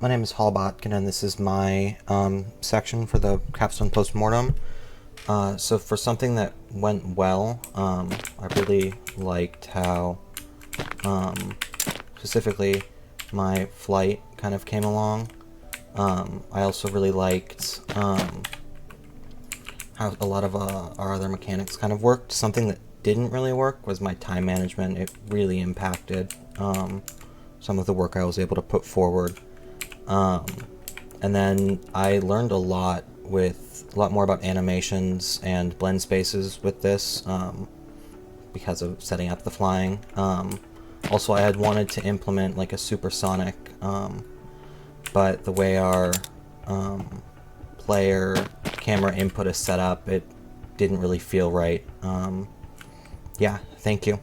My name is Hallbotkin, and this is my section for the Capstone Postmortem. So for something that went well, I really liked how, specifically, my flight kind of came along. I also really liked how a lot of our other mechanics kind of worked. Something that didn't really work was my time management. It really impacted some of the work I was able to put forward. Um, and then I learned a lot more about animations and blend spaces with this because of setting up the flying. Also, I had wanted to implement like a supersonic, but the way our player camera input is set up, it didn't really feel right. Yeah, thank you.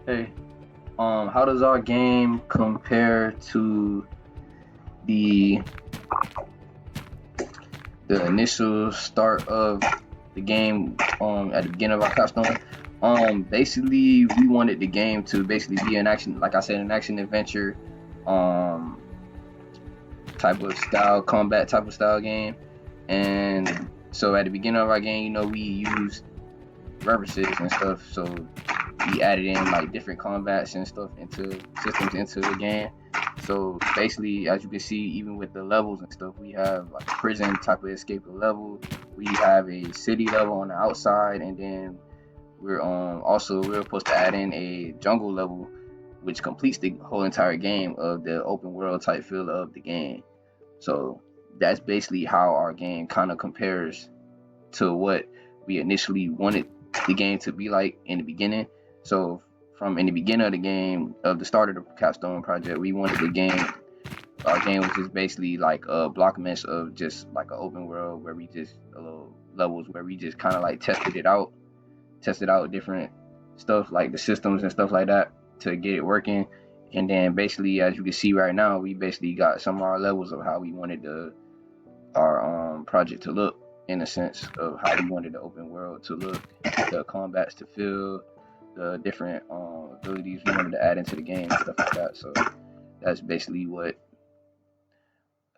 Hey, how does our game compare to the the initial start of the game at the beginning of our capstone? Basically we wanted the game to basically be an action, like I said, an action adventure um type of style, combat type of style game. And so at the beginning of our game, we used references and stuff. So we added in like different combats and stuff into systems into the game. So basically, as you can see, even with the levels and stuff, we have like a prison type of escape level. We have a city level on the outside, and then we're supposed to add in a jungle level, which completes the whole entire game of the open world type feel of the game. So that's basically how our game kind of compares to what we initially wanted the game to be like in the beginning. So from in the beginning of the game, of the start of the Capstone project, we wanted the game. Our game was just basically like a block mesh of just like an open world where we just a little levels where we just kind of like tested out different stuff like the systems and stuff like that to get it working. And then basically, as you can see right now, we basically got some of our levels of how we wanted our project to look, in a sense of how we wanted the open world to look, the combats to feel, the different abilities we wanted to add into the game and stuff like that. So that's basically what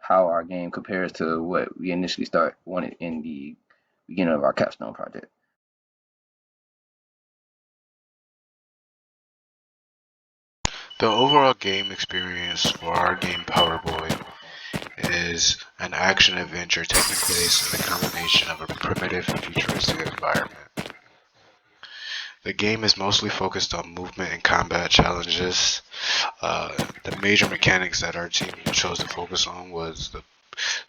how our game compares to what we initially start wanted in the beginning of our capstone project. The overall game experience for our game Powerboy is an action adventure taking place in a combination of a primitive and futuristic environment. The game is mostly focused on movement and combat challenges. The major mechanics that our team chose to focus on was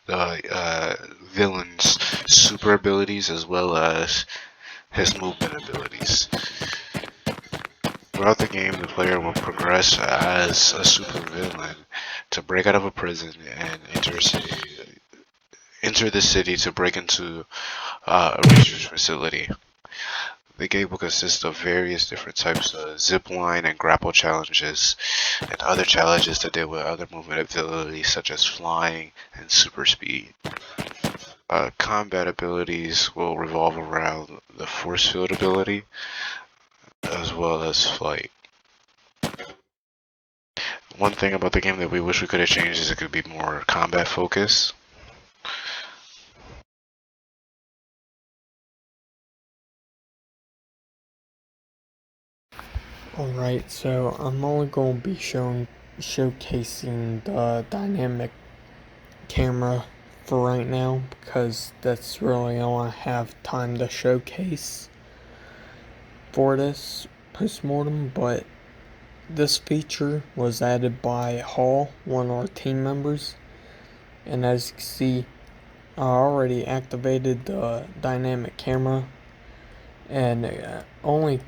the villain's super abilities as well as his movement abilities. Throughout the game, the player will progress as a supervillain to break out of a prison and enter the city to break into a research facility. The game will consist of various different types of zip line and grapple challenges, and other challenges to deal with other movement abilities such as flying and super speed. Combat abilities will revolve around the force field ability as well as flight. One thing about the game that we wish we could have changed is it could be more combat focused. Alright, so I'm only going to be showcasing the dynamic camera for right now because that's really all I have time to showcase for this postmortem. But this feature was added by Hall, one of our team members, and as you can see, I already activated the dynamic camera, and only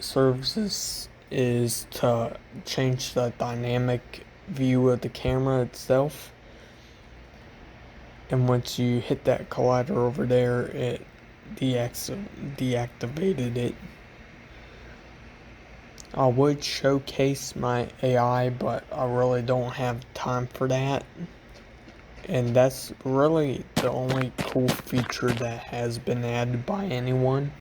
services is to change the dynamic view of the camera itself. And once you hit that collider over there, it deactivated it. I would showcase my AI, but I really don't have time for that. And that's really the only cool feature that has been added by anyone.